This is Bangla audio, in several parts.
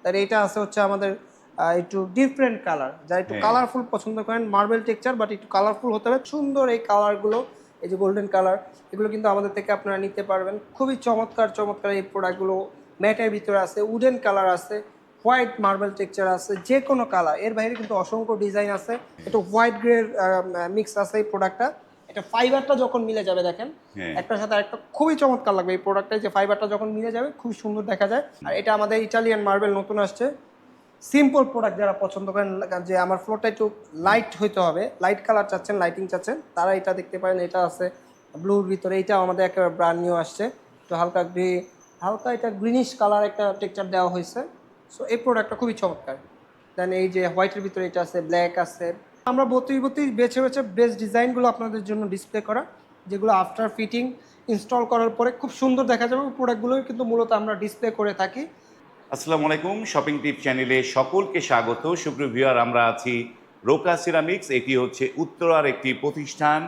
তার এটা আছে হচ্ছে আমাদের একটু ডিফারেন্ট কালার, যারা একটু কালারফুল পছন্দ করেন, মার্বেল টেক্সচার বাট একটু কালারফুল হতে হবে, সুন্দর এই কালারগুলো, এই যে গোল্ডেন কালার, এগুলো কিন্তু আমাদের থেকে আপনারা নিতে পারবেন। খুবই চমৎকার চমৎকার এই প্রোডাক্টগুলো ম্যাটের ভিতরে আছে, উডেন কালার আছে, হোয়াইট মার্বেল টেক্সচার আছে, যে কোনো কালার, এর বাইরে কিন্তু অসংখ্য ডিজাইন আছে। একটু হোয়াইট গ্রে মিক্স আছে এই প্রোডাক্টটা। এটা ফাইবারটা যখন মিলে যাবে দেখেন একটার সাথে আরেকটা খুবই চমৎকার লাগবে এই প্রোডাক্টটা, যে ফাইবারটা যখন মিলে যাবে খুব সুন্দর দেখা যায়। আর এটা আমাদের ইটালিয়ান মার্বেল নতুন আসছে। সিম্পল প্রোডাক্ট যারা পছন্দ করেন, যে আমার ফ্লোরটা একটু লাইট হইতে হবে, লাইট কালার চাচ্ছেন, লাইটিং চাচ্ছেন, তারা এটা দেখতে পারেন। এটা আছে ব্লুর ভিতরে, এইটাও আমাদের একেবারে ব্র্যান্ড নিউ আসছে। তো হালকা গ্রে, হালকা এটা গ্রিনিশ কালার একটা টেক্সচার দেওয়া হয়েছে। সো এই প্রোডাক্টটা খুবই চমৎকার। দেন এই যে হোয়াইটের ভিতরে এটা আছে, ব্ল্যাক আছে। আমরা বত্রিশ বেছে বেছে বেস্ট ডিজাইনগুলো আপনাদের জন্য ডিসপ্লে করা, যেগুলো আফটার ফিটিং ইনস্টল করার পরে খুব সুন্দর দেখা যাবে। প্রোডাক্টগুলোই কিন্তু মূলত আমরা ডিসপ্লে করে থাকি। আসসালামু আলাইকুম, শপিং টিপ চ্যানেলে সকলকে স্বাগত। সুপ্রিয় ভিউয়ার, আমরা আছি রোকা সিরামিক্স। এটি হচ্ছে উত্তরার একটি প্রতিষ্ঠান।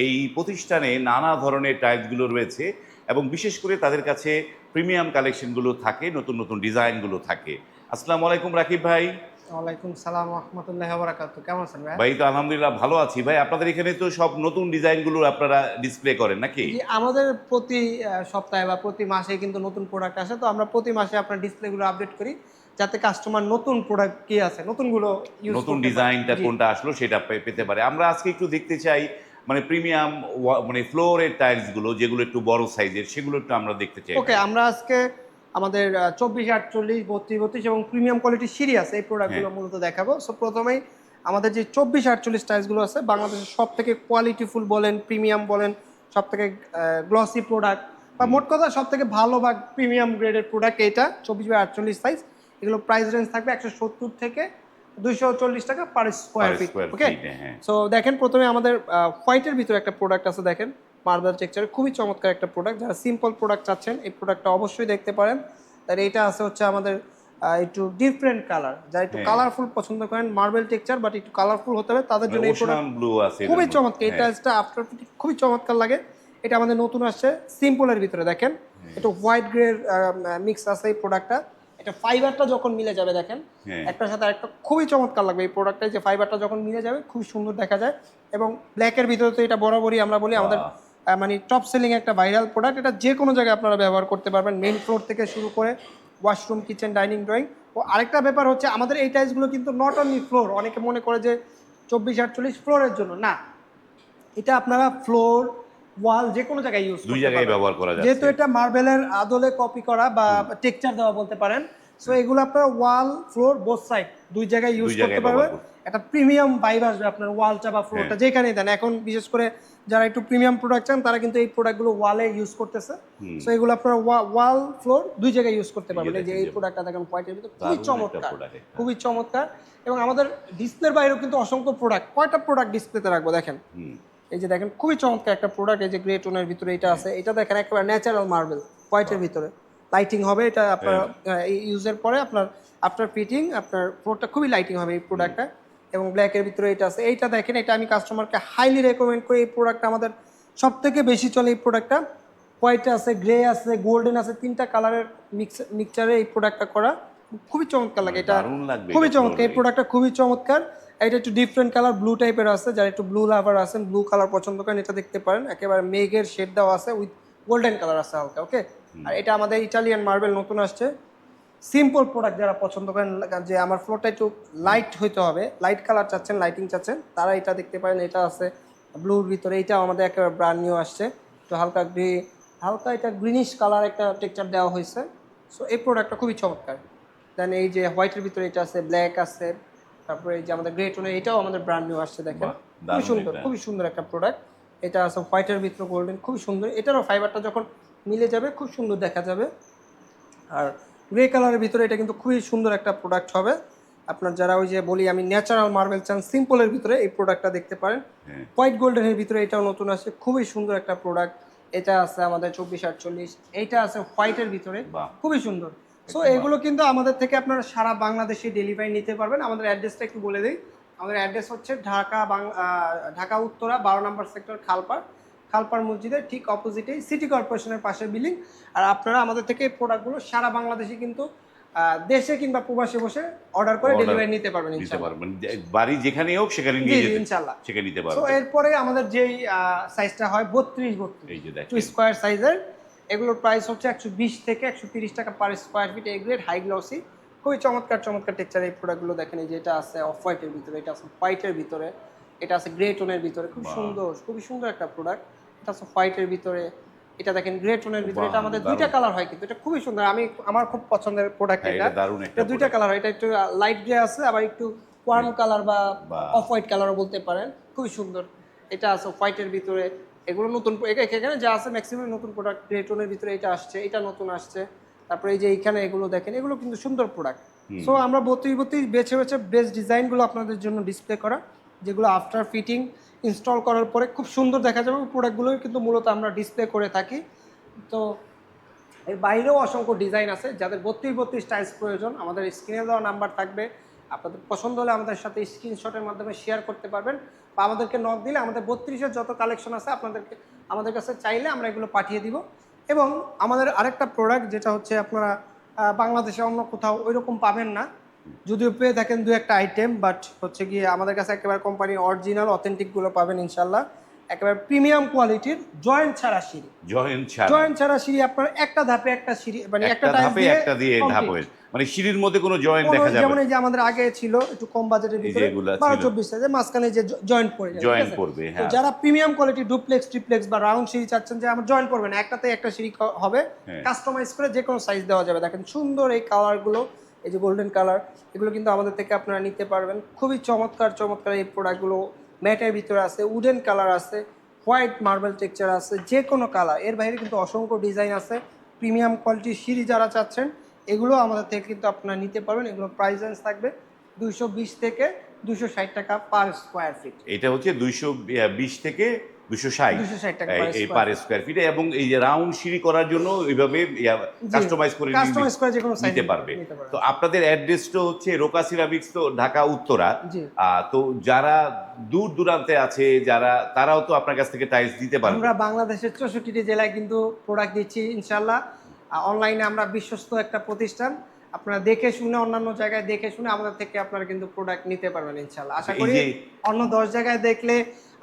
এই প্রতিষ্ঠানে নানা ধরনের টাইলসগুলো রয়েছে এবং বিশেষ করে তাদের কাছে প্রিমিয়াম কালেকশনগুলো থাকে, নতুন নতুন ডিজাইনগুলো থাকে। আসসালামু আলাইকুম রাকিব ভাই। ওয়ালাইকুম সালাম রহমতুল্লাহ বারাকাতু। কেমন আছেন ভাই? ভাই তো আলহামদুলিল্লাহ ভালো আছি। ভাই, আপনাদের এখানে তো সব নতুন ডিজাইনগুলো আপনারা ডিসপ্লে করেন নাকি? জি, আমাদের প্রতি সপ্তাহে বা প্রতি মাসে কিন্তু নতুন প্রোডাক্ট আসে, তো আমরা প্রতি মাসে আপনার ডিসপ্লেগুলো আপডেট করি, যাতে কাস্টমার নতুন প্রোডাক্ট কি আছে নতুনগুলো ইউজ নতুন করতে পারে। ডিজাইনটা জি। কোনটা আসলো সেটা পেতে পারে। আমরা আজকে একটু দেখতে চাই মানে প্রিমিয়াম মানে ফ্লোরের টাইলসগুলো, যেগুলো একটু বড় সাইজের, সেগুলো একটু আমরা দেখতে চাই ওকে, ভাই। আমরা আজকে আমাদের 24, 48, 32 এবং প্রিমিয়াম কোয়ালিটির সিঁড়ি আছে, এই প্রোডাক্টগুলো হ্যাঁ। মূলত দেখাবো। সো প্রথমেই আমাদের যে 24, 48 টাইলসগুলো আছে, বাংলাদেশের সব থেকে কোয়ালিটিফুল বলেন, প্রিমিয়াম বলেন, সব থেকে গ্লসি প্রোডাক্ট, বা মোট কথা সব থেকে ভালো বা প্রিমিয়াম গ্রেডের প্রোডাক্ট এটা 24 বাই 48 সাইজ। এগুলো প্রাইস রেঞ্জ থাকবে 170 থেকে 240 টাকা per square per feet. Square okay, feet, হ্যাঁ। সো দেখেন প্রথমে আমাদের হোয়াইটের ভিতরে একটা প্রোডাক্ট আছে, দেখেন মার্বেল টেক্সচার, খুবই চমৎকার একটা প্রোডাক্ট। যারা সিম্পল প্রোডাক্ট চাচ্ছেন এই প্রোডাক্টটা অবশ্যই দেখতে পারেন। তার এটা আছে হচ্ছে আমাদের একটু ডিফারেন্ট কালার, যারা একটু কালারফুল পছন্দ করেন, মার্বেল টেক্সচার বাট একটু কালারফুল হতে হবে, তাদের জন্য এই ওশান প্রোডাক্ট ব্লু আছে এটার খুবই মধ্যে, চমৎকার। এই হ্যাঁ। টাইলসটা আফটার ফিটিং খুবই চমৎকার লাগে। এটা আমাদের নতুন আসছে সিম্পলের ভিতরে, দেখেন একটু হোয়াইট গ্রে মিক্স আছে এই প্রোডাক্টটা। এটা ফাইবারটা যখন মিলে যাবে দেখেন হ্যাঁ। একটার সাথে আরেকটা খুবই চমৎকার লাগবে এই প্রোডাক্টটা, যে ফাইবারটা যখন মিলে যাবে খুব সুন্দর দেখা যায়। এবং ব্ল্যাকের ভিতরে তো এটা বরাবরই আমরা বলি আমাদের মানে টপ সেলিং একটা ভাইরাল প্রোডাক্ট। এটা যে কোনো জায়গায় আপনারা ব্যবহার করতে পারবেন, মেইন ফ্লোর থেকে শুরু করে ওয়াশরুম, কিচেন, ডাইনিং, ড্রয়িং। ও আরেকটা ব্যাপার হচ্ছে আমাদের এই টাইলসগুলো কিন্তু নট অনলি ফ্লোর, অনেকে মনে করে যে 24, 48 ফ্লোরের জন্য না, এটা আপনারা ফ্লোর, ওয়াল, যে কোনো জায়গায় ইউজ দুই করতে জায়গায় পারবেন। ব্যবহার করা যেহেতু যাচ্ছে। এটা মার্বেলের আদলে কপি করা বা টেক্সচার দেওয়া বলতে পারেন, সো এগুলো আপনারা ওয়াল, ফ্লোর, বোথ সাইড দুই জায়গায় ইউজ দুই করতে জায়গায় ব্যবহার পারবেন। করতে। একটা প্রিমিয়াম ভাইব আসবে আপনার ওয়ালটা বা ফ্লোরটা যেখানেই দেন। এখন বিশেষ করে যারা একটু প্রিমিয়াম প্রোডাক্ট চান, তারা কিন্তু এই প্রোডাক্টগুলো ওয়ালে ইউজ করতেছে। সো এগুলো আপনারা ওয়াল, ফ্লোর দুই জায়গায় ইউজ করতে পারবেন। এই যে এই প্রোডাক্টটা দেখেন হোয়াইটের ভিতরে খুবই চমৎকার, খুবই চমৎকার। এবং আমাদের ডিসপ্লের বাইরেও কিন্তু অসংখ্য প্রোডাক্ট, কয়টা প্রোডাক্ট ডিসপ্লেতে রাখবো দেখেন। এই যে দেখেন খুবই চমৎকার একটা প্রোডাক্ট, এই যে গ্রে টোনের ভিতরে এটা আছে। এটা দেখেন একেবারে ন্যাচারাল মার্বেল হোয়াইটের ভিতরে, লাইটিং হবে এটা আপনার ইউজের পরে আপনার আফটার ফিটিং আপনার ফ্লোরটা খুবই লাইটিং হবে এই প্রোডাক্টটা। এবং ব্ল্যাকের ভিতরে এটা আছে। এইটা দেখেন, এটা আমি কাস্টমারকে হাইলি রেকমেন্ড করি। এই প্রোডাক্টটা আমাদের সব থেকে বেশি চলে এই প্রোডাক্টটা। হোয়াইট আছে, গ্রে আছে, গোল্ডেন আছে, তিনটা কালারের মিক্সচারে এই প্রোডাক্টটা করা, খুবই চমৎকার লাগে এটা, খুবই চমৎকার এই প্রোডাক্টটা, খুবই চমৎকার। এটা একটু ডিফারেন্ট কালার, ব্লু টাইপের আছে, যারা একটু ব্লু লাভার আছেন, ব্লু কালার পছন্দ করেন, এটা দেখতে পারেন। একেবারে মেঘের শেড দেওয়া আছে, উইথ গোল্ডেন কালার আছে হালকা। ওকে, আর এটা আমাদের ইটালিয়ান মার্বেল নতুন আসছে। সিম্পল প্রোডাক্ট যারা পছন্দ করেন, যে আমার ফ্লোরটা একটু লাইট হইতে হবে, লাইট কালার চাচ্ছেন, লাইটিং চাচ্ছেন, তারা এটা দেখতে পারেন। এটা আছে ব্লুর ভিতরে, এটাও আমাদের একেবারে ব্র্যান্ড নিউ আসছে। তো হালকা গ্রে, হালকা এটা গ্রিনিশ কালার একটা টেক্সচার দেওয়া হয়েছে। সো এই প্রোডাক্টটা খুবই চমৎকার। দেন এই যে হোয়াইটের ভিতরে এটা আছে, ব্ল্যাক আছে, তারপরে এই যে আমাদের গ্রে টোনের, এটাও আমাদের ব্র্যান্ড নিউ আসছে দেখেন, খুবই সুন্দর, খুবই সুন্দর একটা প্রোডাক্ট। এটা আছে হোয়াইটের ভিতরে গোল্ডেন, খুবই সুন্দর। এটারও ফাইবারটা যখন মিলে যাবে খুব সুন্দর দেখা যাবে। আর গ্রে কালারের ভিতরে এটা কিন্তু খুবই সুন্দর একটা প্রোডাক্ট হবে। আপনার যারা ওই যে বলি আমি ন্যাচারাল মার্বেল চান সিম্পলের ভিতরে, এই প্রোডাক্টটা দেখতে পারেন। হোয়াইট গোল্ডেনের ভিতরে এটাও নতুন আসছে, খুবই সুন্দর একটা প্রোডাক্ট। এটা আছে আমাদের 24, 48, এইটা আছে হোয়াইটের ভিতরে, খুবই সুন্দর। সো এগুলো কিন্তু আমাদের থেকে আপনারা সারা বাংলাদেশে ডেলিভারি নিতে পারবেন। আমাদের অ্যাড্রেসটা একটু বলে দিই। আমাদের অ্যাড্রেস হচ্ছে ঢাকা উত্তরা 12 নম্বর সেক্টর, খালপাড় মসজিদের ঠিক অপোজিটেই সিটি কর্পোরেশনের পাশে বিল্ডিং। আর আপনারা আমাদের থেকে এই প্রোডাক্টগুলো সারা বাংলাদেশে কিন্তু দেশে কিংবা প্রবাসে বসে অর্ডার করে Order ডেলিভারি নিতে পারবেন নিতে ইনশাআল্লাহ। পারবেন, বাড়ি যেখানেই হোক সেখানে জি নিয়ে জি যেতে ইনশাআল্লাহ। সেখানে নিতে সো পারবেন। এরপরে আমাদের যেই সাইজটা হয় 32 এই যে একটু দেখেন, স্কোয়ার সাইজের, এগুলোর প্রাইস হচ্ছে 120 থেকে 130 টাকা পার স্কোয়ার ফিট। এই গ্রেড হাই গ্লসি, খুবই চমৎকার চমৎকার টেক্সচার এই প্রোডাক্টগুলো। দেখেন এই যে এটা আছে অফ হোয়াইটের ভিতরে, এটা আছে হোয়াইটের ভিতরে, এটা আছে গ্রে টোনের ভিতরে, খুব বাহ। সুন্দর, খুবই সুন্দর একটা প্রোডাক্ট। এটা আছে হোয়াইটের ভিতরে, এটা দেখেন গ্রে টোনের ভিতরে। এটা বাহ, আমাদের দারুণ। দুইটা কালার হয়, কিন্তু এটা খুবই সুন্দর, আমার খুব পছন্দের প্রোডাক্ট হ্যাঁ, এটা। এটা দারুণ একটা এটা দুইটা product। কালার হয়, এটা একটু লাইট গ্রে আছে, আবার একটু ওয়ার্ম কালার বা বাহ। অফ হোয়াইট কালারও বলতে পারেন, খুবই সুন্দর। এটা আছে হোয়াইটের ভিতরে, এগুলো নতুন, এখানে যা আছে ম্যাক্সিমাম নতুন প্রোডাক্ট। গ্রে টোনের ভিতরে এটা আসছে, এটা নতুন আসছে। তারপরে এই যে এইখানে এগুলো দেখেন, এগুলো কিন্তু সুন্দর প্রোডাক্ট। সো আমরা 32 বেছে বেছে বেস্ট ডিজাইনগুলো আপনাদের জন্য ডিসপ্লে করা, যেগুলো আফটার ফিটিং ইনস্টল করার পরে খুব সুন্দর দেখা যাবে। প্রোডাক্টগুলোই কিন্তু মূলত আমরা ডিসপ্লে করে থাকি। তো এর বাইরেও অসংখ্য ডিজাইন আছে, যাদের 32 টাইলস প্রয়োজন আমাদের স্ক্রিনে দেওয়া নাম্বার থাকবে। আপনাদের পছন্দ হলে আমাদের সাথে স্ক্রিনশটের মাধ্যমে শেয়ার করতে পারবেন, বা আমাদেরকে নক দিলে আমাদের 32-এর যত কালেকশন আছে আমাদের কাছে চাইলে আমরা এগুলো পাঠিয়ে দিব। এবং আমাদের আরেকটা প্রোডাক্ট যেটা হচ্ছে আপনারা বাংলাদেশে অন্য কোথাও ওইরকম পাবেন না, যদিও পেয়ে থাকেন দু একটা আইটেম, বাট হচ্ছে গিয়ে আমাদের কাছে একেবারে কোম্পানির অরিজিনাল অথেন্টিকগুলো পাবেন ইনশাল্লাহ। একেবারে প্রিমিয়াম কোয়ালিটির জয়েন্ট ছাড়া সিঁড়ি। জয়েন্ট ছাড়া সিঁড়ি আপনার একটা ধাপে একটা সিঁড়ি, মানে একটা টাইলস ধাপে দিয়ে একটা দিয়ে ধাপ complete। হয়ে, মানে সিঁড়ির মধ্যে কোনো জয়েন্ট দেখা যাবে যেমন না। এই যে আমাদের আগে ছিল একটু কম বাজেটের এই যে ভিতরে এগুলা 12-24 সাইজের, মাঝখানে যে জয়েন্ট পড়ে যায়, ঠিক জয়েন্ট আছে? পড়বে, তো হ্যাঁ। যারা প্রিমিয়াম কোয়ালিটি ডুপ্লেক্স ট্রিপ্লেক্স বা রাউন্ড সিঁড়ি চাচ্ছেন যে আমার জয়েন্ট পড়বে না, একটাতে একটা সিঁড়ি হবে, হ্যাঁ। কাস্টমাইজ করে যে কোনো সাইজ দেওয়া যাবে। দেখেন সুন্দর এই কালারগুলো, এই যে গোল্ডেন কালার, এগুলো কিন্তু আমাদের থেকে আপনারা নিতে পারবেন। খুবই চমৎকার চমৎকার এই প্রোডাক্টগুলো। ম্যাটের ভিতরে আছে, উডেন কালার আছে, হোয়াইট মার্বেল টেক্সচার আছে, যে কোনো কালার। এর বাইরে কিন্তু অসংখ্য ডিজাইন আছে। প্রিমিয়াম কোয়ালিটির সিঁড়ি যারা চাচ্ছেন এগুলো আমাদের থেকে কিন্তু আপনারা নিতে পারবেন। এগুলো প্রাইস রেঞ্জ থাকবে 220 থেকে 260 টাকা পার স্কোয়ার ফিট। এটা হচ্ছে 220 থেকে 260 260 টাকা এই পার স্কোয়ার ফিটে। এবং এই যে রাউন্ড সিঁড়ি করার জন্য এইভাবে কাস্টমাইজ করে কাস্টমাইজ করে যে কোনো সাইজ নিতে পারবে। তো আপনাদের অ্যাড্রেসটা হচ্ছে রোকা সিরামিক্স, তো ঢাকা উত্তরা। জি। তো যারা দূর দূরান্তে আছে, তারাও তো আপনার কাছ থেকে টাইলস দিতে পারবে। আমরা বাংলাদেশের 64টি জেলায় কিন্তু প্রোডাক্ট দিচ্ছি ইনশাল্লাহ। অনলাইনে আমরা বিশ্বস্ত একটা প্রতিষ্ঠান, আপনারা দেখে শুনে, অন্যান্য জায়গায় দেখে শুনে আমাদের থেকে আপনারা কিন্তু প্রোডাক্ট নিতে পারবেন ইনশাল্লাহ। আশা করি অন্য 10 জায়গায় দেখলে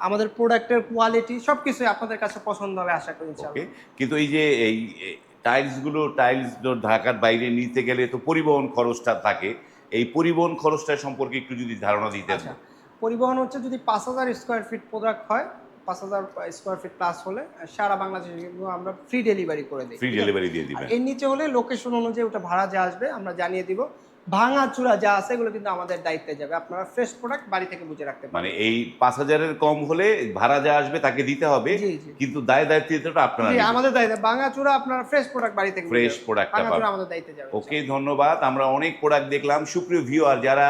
আমাদের প্রোডাক্টের কোয়ালিটি সবকিছুই আপনাদের কাছে পছন্দ হবে, আশা করি ইনশাল্লাহ। কিন্তু এই যে এই টাইলস ঢাকার বাইরে নিতে গেলে তো পরিবহন খরচটা থাকে, এই পরিবহন খরচটা সম্পর্কে একটু যদি ধারণা দিতেন। আচ্ছা, পরিবহন হচ্ছে যদি 5000 স্কোয়ার ফিট প্রোডাক্ট হয়, 5000 স্কোয়ার ফিট প্লাস হলে সারা বাংলাদেশে কিন্তু আমরা ফ্রি ডেলিভারি করে দিই। ফ্রি ডেলিভারি দিয়ে দিবেন। এর নিচে হলে লোকেশন অনুযায়ী ওটা ভাড়া যা আসবে আমরা জানিয়ে দিব। ভাঙা চূড়া যা আছে এগুলো কিন্তু আমাদের দায়িত্বে যাবে, আপনারা ফ্রেশ প্রোডাক্ট বাড়ি থেকে বুঝে রাখতে পারেন। মানে এই 5000-এর কম হলে ভাড়া যা আসবে তাকে দিতে হবে, জি, জি। কিন্তু দায়িত্বটা আপনারা জি, নেবেন। আমাদের দায়িত্ব। ভাঙা চূড়া আপনারা ফ্রেশ প্রোডাক্ট বাড়ি থেকে ফ্রেশ প্রোডাক্টটা ভাঙা চূড়া পাবেন। আমাদের দায়িত্বে যাবে। ওকে, ধন্যবাদ। আমরা অনেক প্রোডাক্ট দেখলাম। সুপ্রিয় ভিউয়ার, যারা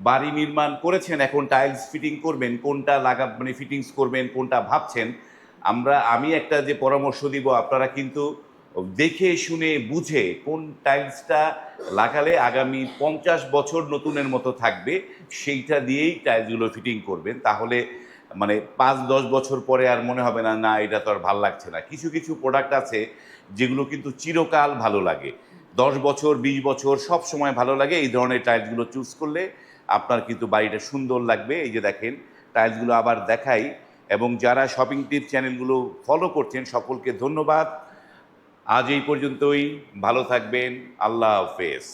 বাড়ি নির্মাণ করেছেন, এখন টাইলস ফিটিং করবেন, কোনটা মানে ফিটিংস করবেন, কোনটা ভাবছেন, আমি একটা যে পরামর্শ দিব, আপনারা কিন্তু দেখে শুনে বুঝে কোন টাইলসটা লাগালে আগামী 50 বছর নতুনের মতো থাকবে, সেইটা দিয়েই টাইলসগুলো ফিটিং করবেন। তাহলে মানে 5-10 বছর পরে আর মনে হবে না, না এটা তো আর ভালো লাগছে না। কিছু কিছু প্রোডাক্ট আছে যেগুলো কিন্তু চিরকাল ভালো লাগে, 10 বছর 20 বছর সব সময় ভালো লাগে। এই ধরনের টাইলসগুলো চুজ করলে আপনার কিন্তু বাড়িটা সুন্দর লাগবে। এই যে দেখেন টাইলসগুলো আবার দেখাই। এবং যারা শপিং টিপ চ্যানেলগুলো ফলো করছেন সকলকে ধন্যবাদ। আজ এই পর্যন্তই, ভালো থাকবেন, আল্লাহ হাফেজ।